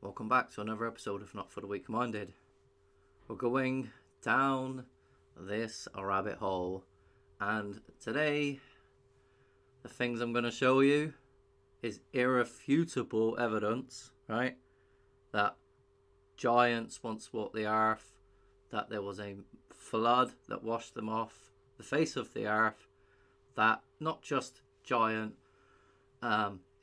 Welcome back to another episode of Not for the Weak Minded. We're going down this rabbit hole, and today the things I'm going to show you is irrefutable evidence, right? That giants once walked the earth, that there was a flood that washed them off the face of the earth, that not just giant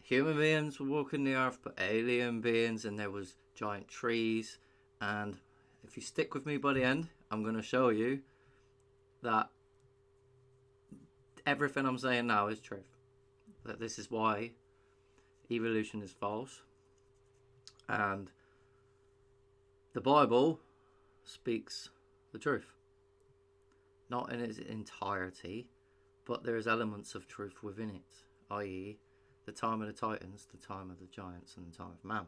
human beings were walking the earth, but alien beings, and there was giant trees. And if you stick with me by the end, I'm going to show you that everything I'm saying now is truth. That this is why evolution is false. And the Bible speaks the truth. Not in its entirety, but there is elements of truth within it, i.e. the time of the Titans, the time of the giants, and the time of man.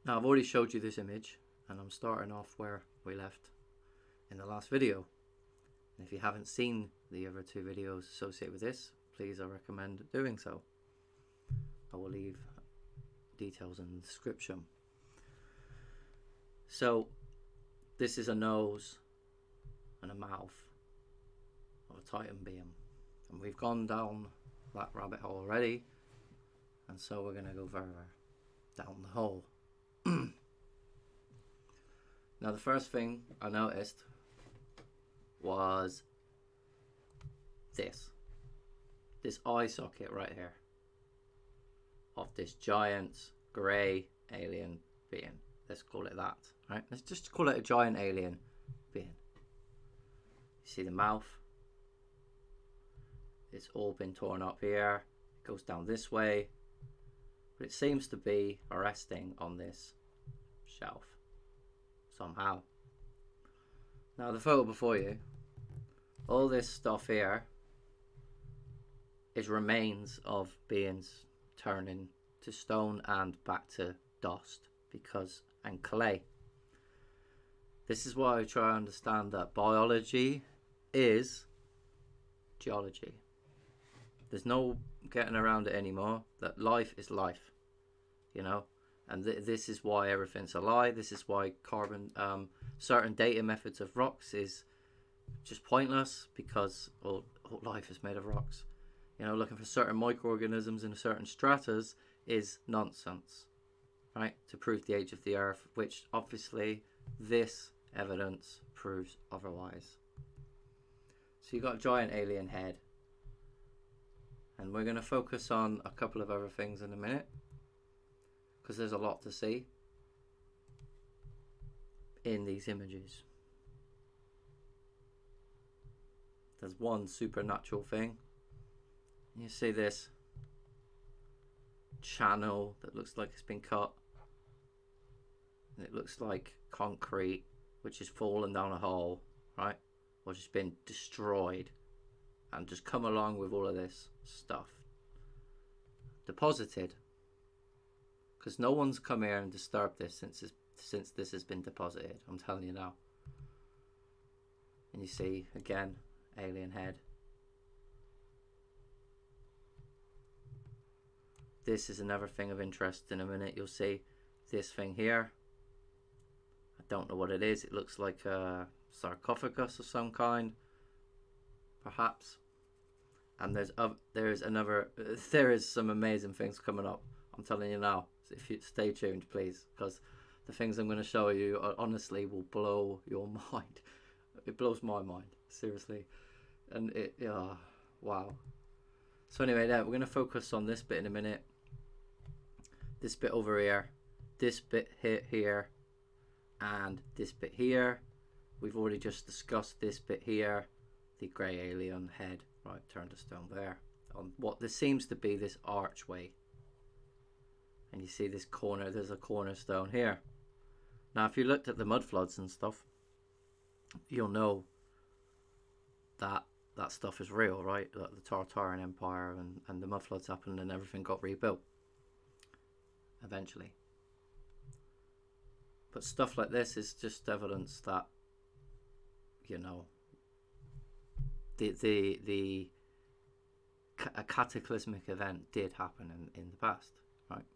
Now, I've already showed you this image, and I'm starting off where we left in the last video. And if you haven't seen the other two videos associated with this, please, I recommend doing so. I will leave details in the description. So, this is a nose and a mouth of a Titan being. And we've gone down that rabbit hole already, and so we're going to go further down the hole. Now, the first thing I noticed was this eye socket right here of this giant grey alien being. Let's call it that, right? Let's just call it a giant alien being. You see the mouth? It's all been torn up here. It goes down this way, but it seems to be resting on this shelf somehow. Now, the photo before you, all this stuff here is remains of beings turning to stone and back to dust and clay. This is why I try to understand that biology is geology. There's no getting around it anymore, that life is life, you know, and this is why everything's a lie. This is why certain dating methods of rocks is just pointless, because all life is made of rocks. You know, looking for certain microorganisms in certain stratas is nonsense, right? To prove the age of the earth, which obviously this evidence proves otherwise. So you got a giant alien head. And we're going to focus on a couple of other things in a minute, because there's a lot to see in these images. There's one supernatural thing. You see this channel that looks like it's been cut, and it looks like concrete which has fallen down a hole, right? Or just been destroyed, and just come along with all of this stuff deposited, because no one's come here and disturbed this since this has been deposited. I'm telling you now. And you see again, alien head. This is another thing of interest. In a minute you'll see this thing here. I don't know what it is. It looks like a sarcophagus of some kind, perhaps. And there is some amazing things coming up. I'm telling you now. So if you stay tuned, please, because the things I'm going to show you honestly will blow your mind. It blows my mind, seriously. And wow. So anyway, we're going to focus on this bit in a minute. This bit over here, this bit here, and this bit here. We've already just discussed this bit here, the grey alien head, right, turned to stone there, on what this seems to be this archway. And you see this corner, there's a cornerstone here. Now, if you looked at the mud floods and stuff, you'll know that that stuff is real, right? Like the Tartarian Empire and the mud floods happened and everything got rebuilt eventually. But stuff like this is just evidence that, you know, a cataclysmic event did happen in the past, right?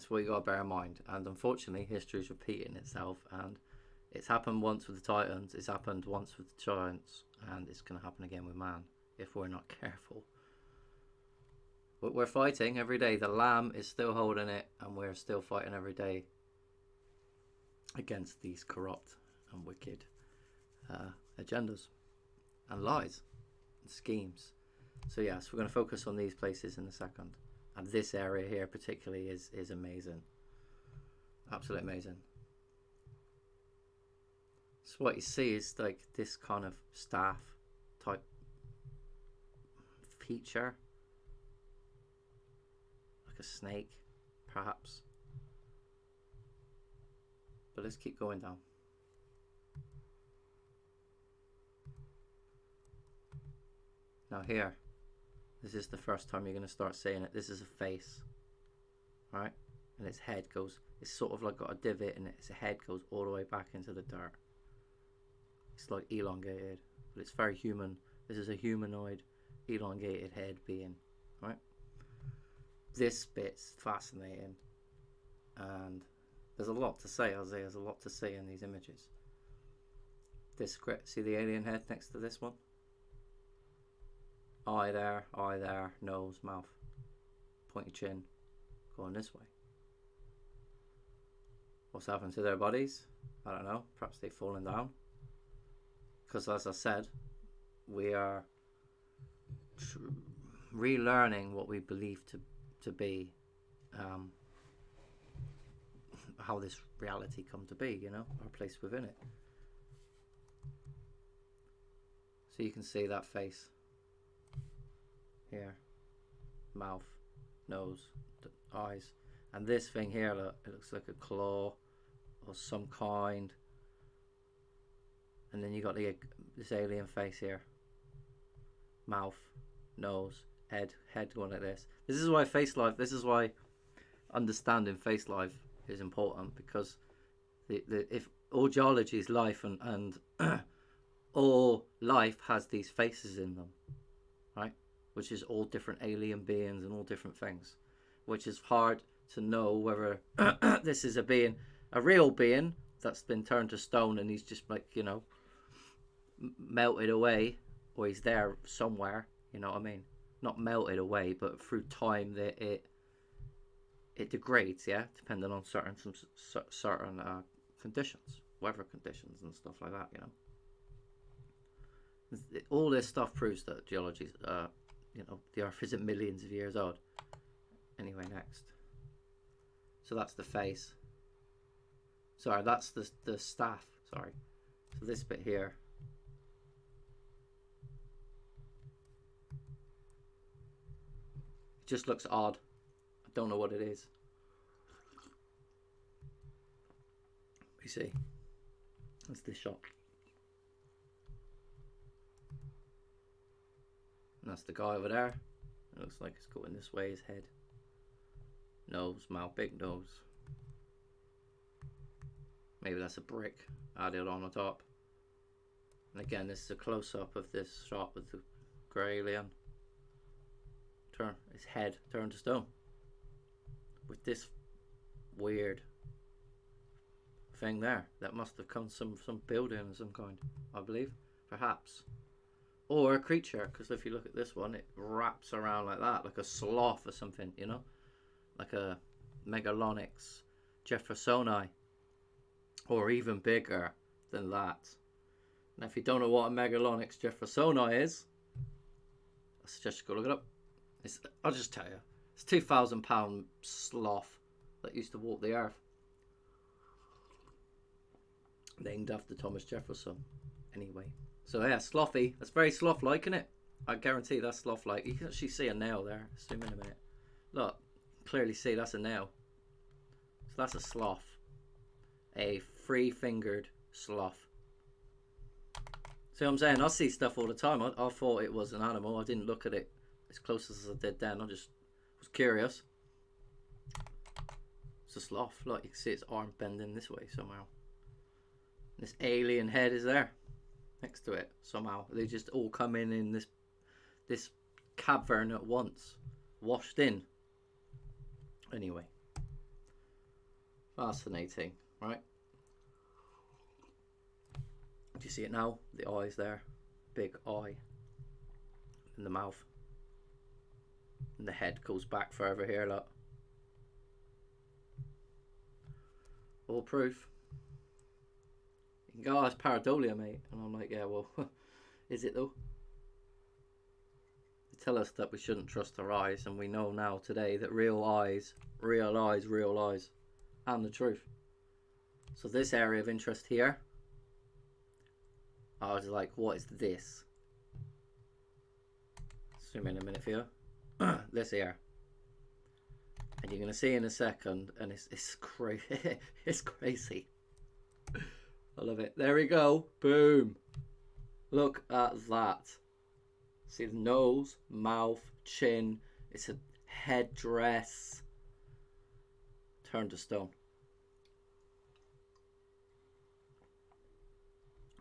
That's what you got to bear in mind. And unfortunately, history is repeating itself, and it's happened once with the Titans, it's happened once with the Giants, and it's going to happen again with man if we're not careful. But we're fighting every day. The Lamb is still holding it, and we're still fighting every day against these corrupt and wicked agendas and lies and schemes. So yes, we're going to focus on these places in a second. And this area here particularly is amazing. Absolutely amazing. So what you see is like this kind of staff type feature. Like a snake, perhaps. But let's keep going down. Now here, this is the first time you're going to start seeing it. This is a face, right? And its head goes, it's sort of like got a divot in it. Its head goes all the way back into the dirt. It's like elongated, but it's very human. This is a humanoid, elongated head being, right? This bit's fascinating, and there's a lot to say. I'll say there's a lot to say in these images. This script, see the alien head next to this one? Eye there, nose, mouth, pointy chin, going this way. What's happened to their bodies? I don't know. Perhaps they've fallen down. Because as I said, we are relearning what we believe to be, how this reality come to be, you know, our place within it. So you can see that face here, mouth, nose, eyes, and this thing here, look, it looks like a claw or some kind. And then you got this alien face here, mouth, nose, head going like this. This is why face life. This is why understanding face life is important, because if all geology is life, and all life has these faces in them, right? Which is all different alien beings and all different things, which is hard to know whether this is a real being that's been turned to stone and he's just like, you know, melted away, or he's there somewhere, you know what I mean? Not melted away, but through time that it degrades, yeah, depending on certain conditions, weather conditions and stuff like that, you know. All this stuff proves that geology, you know, the Earth isn't millions of years old. Anyway, next. So that's the face. Sorry, that's the staff. Sorry. So this bit here. It just looks odd. I don't know what it is. You see, that's this shot. And that's the guy over there. It looks like it's going this way, his head. Nose, mouth, big nose. Maybe that's a brick added on the top. And again, this is a close-up of this shot with the grey alien. His head turned to stone. With this weird thing there. That must have come from some building of some kind, I believe. Perhaps. Or a creature, because if you look at this one, it wraps around like that, like a sloth or something, you know? Like a Megalonyx jeffersoni. Or even bigger than that. Now, if you don't know what a Megalonyx jeffersoni is, I suggest you go look it up. I'll just tell you. It's a 2,000 pound sloth that used to walk the earth. Named after Thomas Jefferson. Anyway. So yeah, slothy. That's very sloth-like, isn't it? I guarantee that's sloth-like. You can actually see a nail there. Zoom in a minute. Look, clearly see that's a nail. So that's a sloth. A three-fingered sloth. See what I'm saying? I see stuff all the time. I thought it was an animal. I didn't look at it as close as I did then. I just was curious. It's a sloth. Look, you can see its arm bending this way somehow. This alien head is there. Next to it somehow. They just all come in this cavern at once, washed in. Anyway, Fascinating, right? Do you see it now? The eyes there. Big eye. In the mouth. And the head goes back further here, look. All proof. You can go, oh, it's pareidolia, mate. And I'm like, yeah, well, is it though? They tell us that we shouldn't trust our eyes, and we know now today that real eyes, and the truth. So this area of interest here, I was like, what is this? Zoom in a minute for you. This here. And you're going to see in a second, and it's crazy. It's crazy. I love it. There we go. Boom. Look at that. See the nose, mouth, chin. It's a headdress. Turned to stone.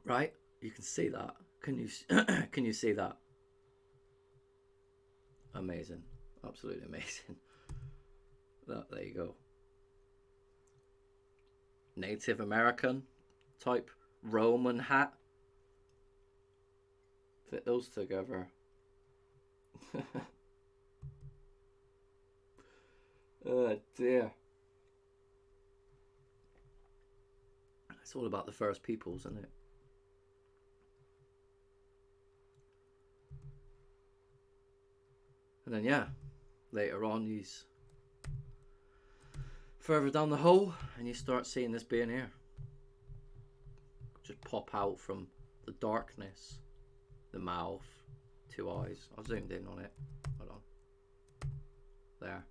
Right? You can see that. Can you can you see that? Amazing. Absolutely amazing. There you go. Native American type Roman hat. Fit those together. Oh dear. It's all about the first peoples, isn't it? And then yeah, later on he's further down the hole and you start seeing this being here just pop out from the darkness. The mouth, 2 eyes. I've zoomed in on it. Hold on. There.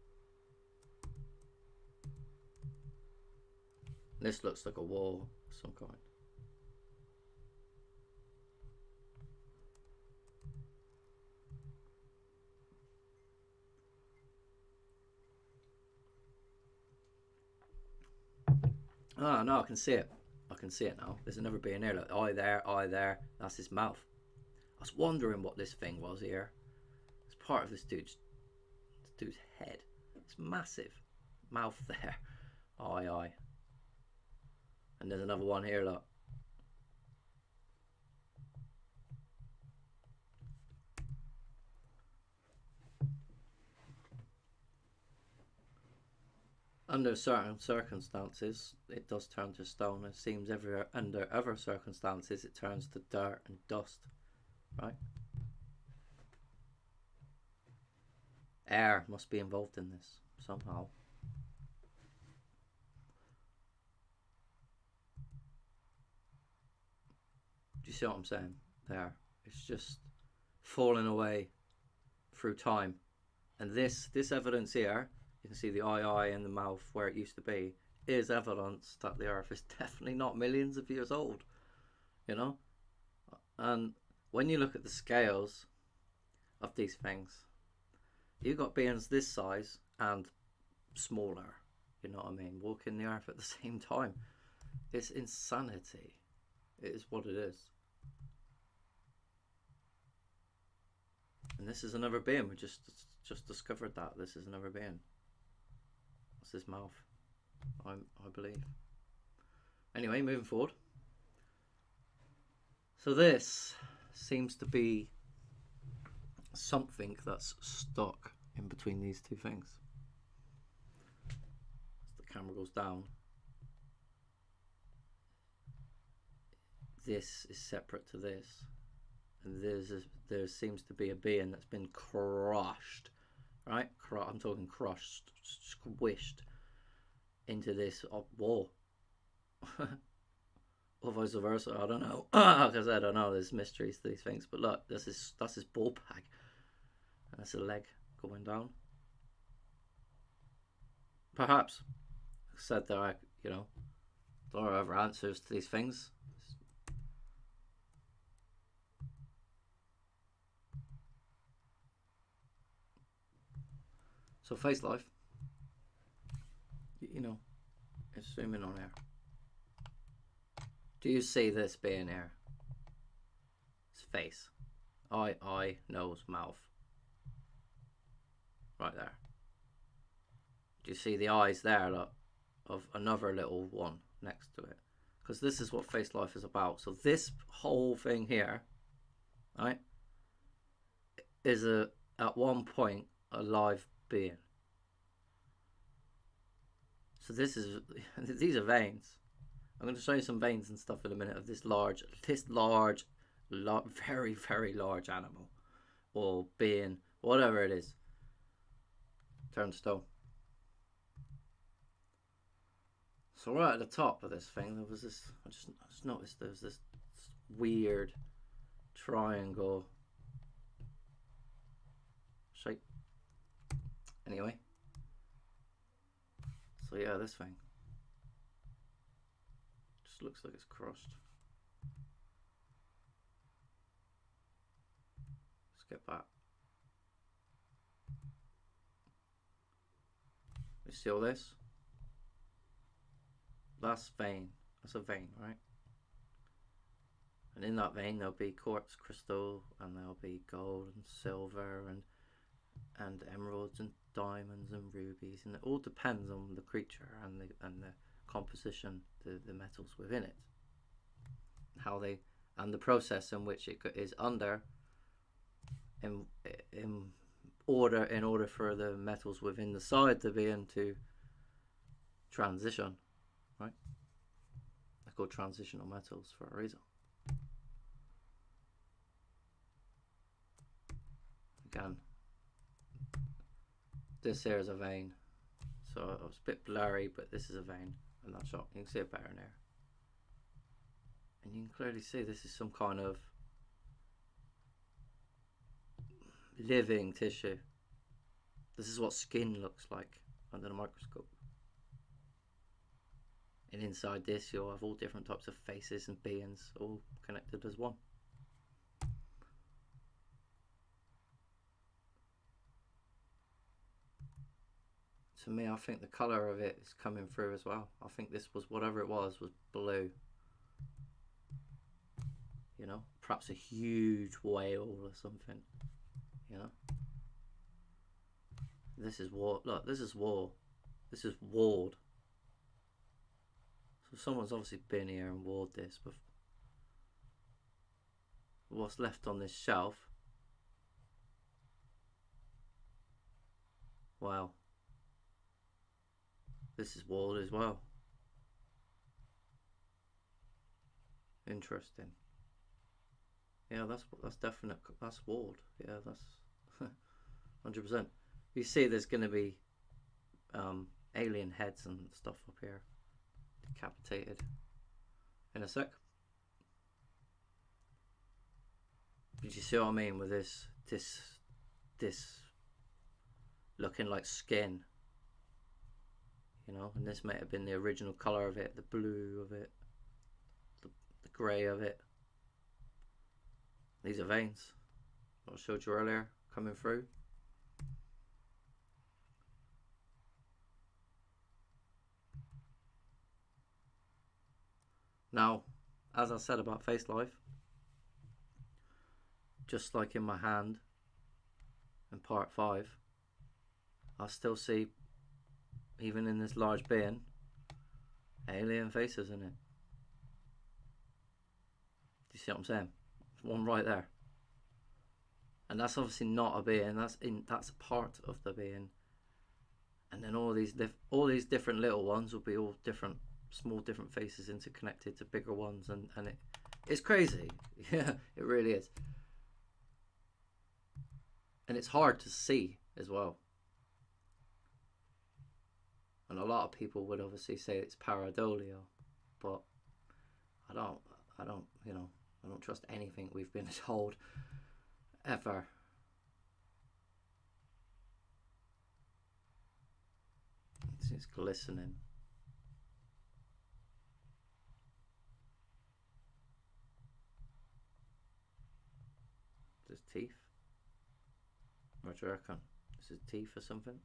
This looks like a wall of some kind. Oh no, I can see it. I can see it now. There's another being here. Look, eye there. That's his mouth. I was wondering what this thing was here. It's part of this dude's head. It's massive. Mouth there. Eye. And there's another one here, look. Under certain circumstances, it does turn to stone. It seems under other circumstances, it turns to dirt and dust, right? Air must be involved in this somehow. Do you see what I'm saying? There, it's just falling away through time, and this evidence here. You can see the eye and the mouth where it used to be is evidence that the earth is definitely not millions of years old, you know? And when you look at the scales of these things, you've got beings this size and smaller, you know what I mean, walking the earth at the same time. It's insanity. It is what it is. And this is another being. We just discovered that. This is another being. What's his mouth? I believe. Anyway, moving forward. So this seems to be something that's stuck in between these two things. As the camera goes down, this is separate to this, and there seems to be a being that's been crushed. Right? I'm talking crushed, squished into this wall. Or vice versa, I don't know. Because I don't know, there's mysteries to these things. But look, that's his ball bag. And that's a leg going down. Perhaps. I said there are, there are other answers to these things. So face life, it's zooming on here. Do you see this being here? It's face, eye, nose, mouth, right there. Do you see the eyes there? Look, of another little one next to it, because this is what Face Life is about. So this whole thing here, right, is at one point a live being. So this is these are veins. I'm going to show you some veins and stuff in a minute of this large, very, very large animal or being, whatever it is. Turned stone. So right at the top of this thing, there was this. I just noticed there was this weird triangle shape. Anyway, so yeah, this thing just looks like it's crossed. Let's get back. You see all this? That's vein. That's a vein, right? And in that vein there'll be quartz crystal, and there'll be gold and silver and emeralds and diamonds and rubies, and it all depends on the creature and the composition, the metals within it, how they, and the process in which it is under in order for the metals within the side to begin to transition, right? They're called transitional metals for a reason. Again, this here is a vein, so it's a bit blurry, but this is a vein in that shot. You can see it better in there, and you can clearly see this is some kind of living tissue. This is what skin looks like under the microscope, and inside this you'll have all different types of faces and beings all connected as one. To me, I think the colour of it is coming through as well. I think this was, whatever it was blue. You know, perhaps a huge whale or something. You know, this is war. Look, this is war. This is walled. So someone's obviously been here and walled this. But what's left on this shelf? Wow. This is walled as well. Interesting. Yeah, that's definite. That's walled. Yeah, that's 100%. You see, there's going to be alien heads and stuff up here, decapitated, in a sec. Did you see what I mean with this looking like skin? You know, and this might have been the original colour of it, the blue of it, the grey of it. These are veins I showed you earlier coming through. Now, as I said about Face Life, just like in my hand in part 5, I still see, even in this large being, alien faces in it. Do you see what I'm saying? There's one right there, and that's obviously not a being. That's a part of the being. And then all these different little ones will be all different, small different faces interconnected to bigger ones, and it's crazy. Yeah, it really is. And it's hard to see as well. And a lot of people would obviously say it's pareidolia, but I don't, you know, I don't trust anything we've been told ever. It's glistening. There's teeth. What do you reckon? Is it teeth or something?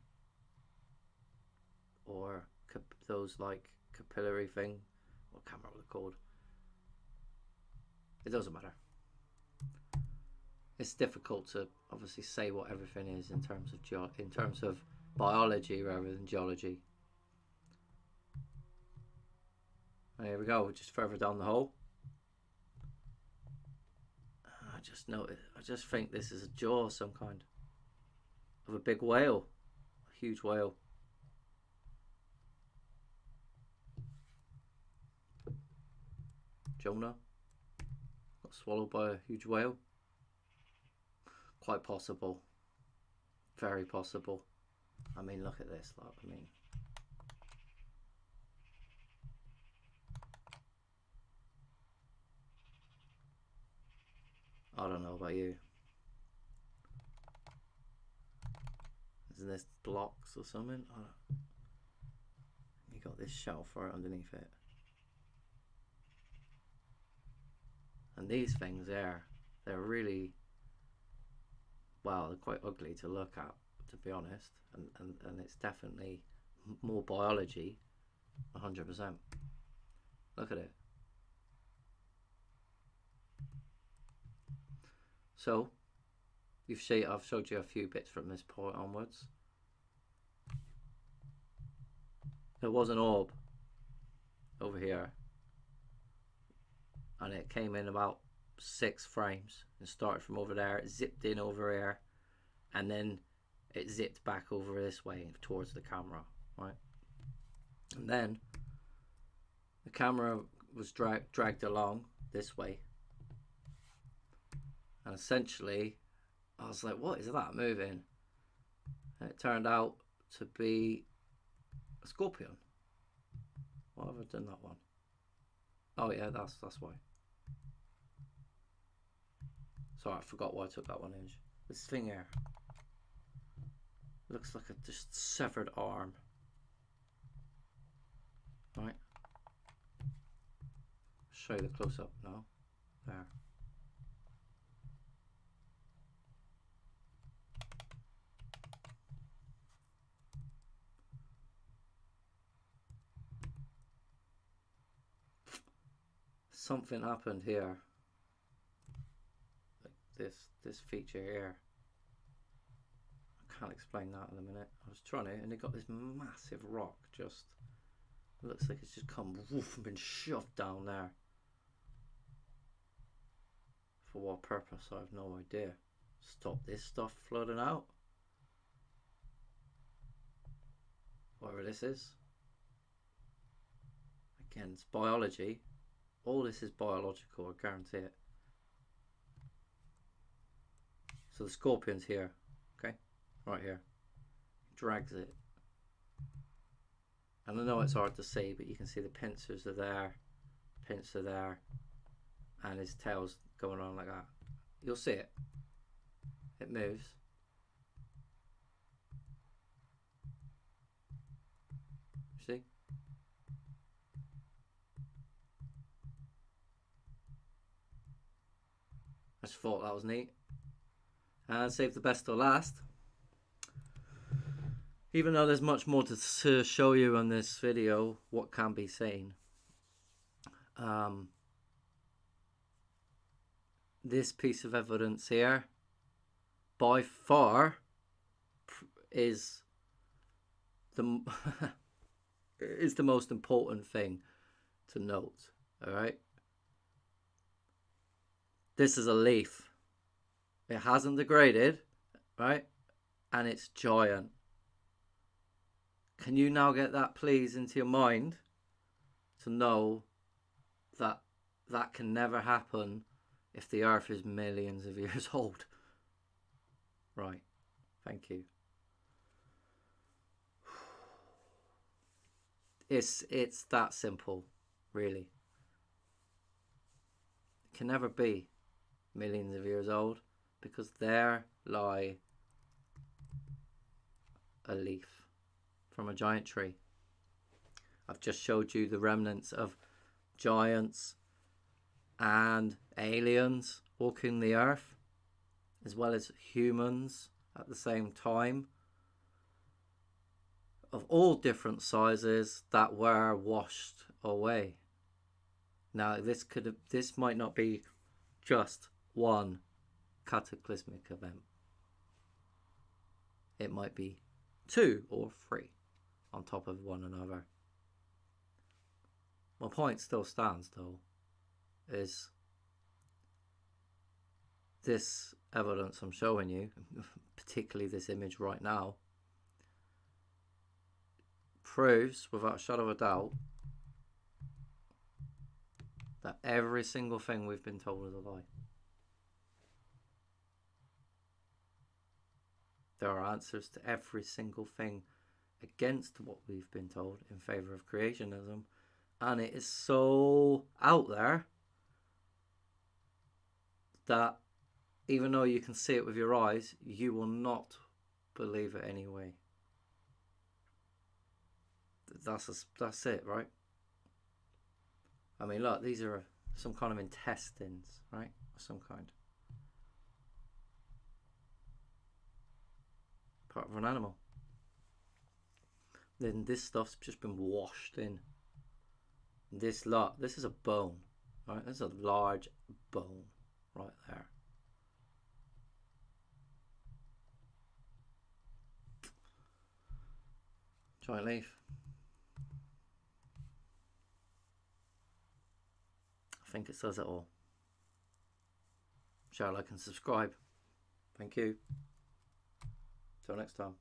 Or those like capillary thing? What camera was it called? It doesn't matter. It's difficult to obviously say what everything is in terms of biology rather than geology. And here we go, just further down the hole. I just noticed, I just think this is a jaw of some kind. Of a big whale. A huge whale. Jonah got swallowed by a huge whale. Quite possible. Very possible. I mean, look at this. Look, I mean, I don't know about you. Isn't this blocks or something? You got this shelf right underneath it. And these things there, they're really, well, they're quite ugly to look at, to be honest. And it's definitely more biology, 100%. Look at it. So, I've showed you a few bits from this point onwards. There was an orb over here, and it came in about 6 frames. It started from over there, it zipped in over here, and then it zipped back over this way towards the camera, right? And then the camera was dragged along this way, and essentially I was like, what is that moving? And it turned out to be a scorpion. Why have I done that one? Oh yeah, that's why. Sorry, I forgot why I took that one image. This thing here looks like a just severed arm. Right. Show you the close up now. There. Something happened here. Like this feature here. I can't explain that in a minute. I was trying to, and it got this massive rock just, it looks like it's just come woof and been shoved down there. For what purpose, I have no idea. Stop this stuff flooding out. Whatever this is. Again, it's biology. All this is biological, I guarantee it. So the scorpion's here, okay? Right here. He drags it. And I know it's hard to see, but you can see the pincers are there, and his tail's going on like that. You'll see it. It moves. See? I just thought that was neat. And save the best till last. Even though there's much more to show you on this video, what can be seen. This piece of evidence here, by far, is the is the most important thing to note. All right. This is a leaf. It hasn't degraded, right? And it's giant. Can you now get that, please, into your mind to know that that can never happen if the Earth is millions of years old? Right. Thank you. It's that simple, really. It can never be millions of years old because there lie a leaf from a giant tree. I've just showed you the remnants of giants and aliens walking the earth, as well as humans at the same time, of all different sizes that were washed away. Now this might not be just one cataclysmic event. It might be 2 or 3 on top of one another. My point still stands, though, is this evidence I'm showing you, particularly this image right now, proves without a shadow of a doubt that every single thing we've been told is a lie. There are answers to every single thing against what we've been told in favor of creationism, and it is so out there that even though you can see it with your eyes, you will not believe it anyway. That's it, right? I mean, look, these are some kind of intestines, right? Some kind. Part of an animal. Then this stuff's just been washed in. This is a bone, right? This is a large bone right there. Giant leaf. I think it says it all. Share, like, and subscribe. Thank you. Till next time.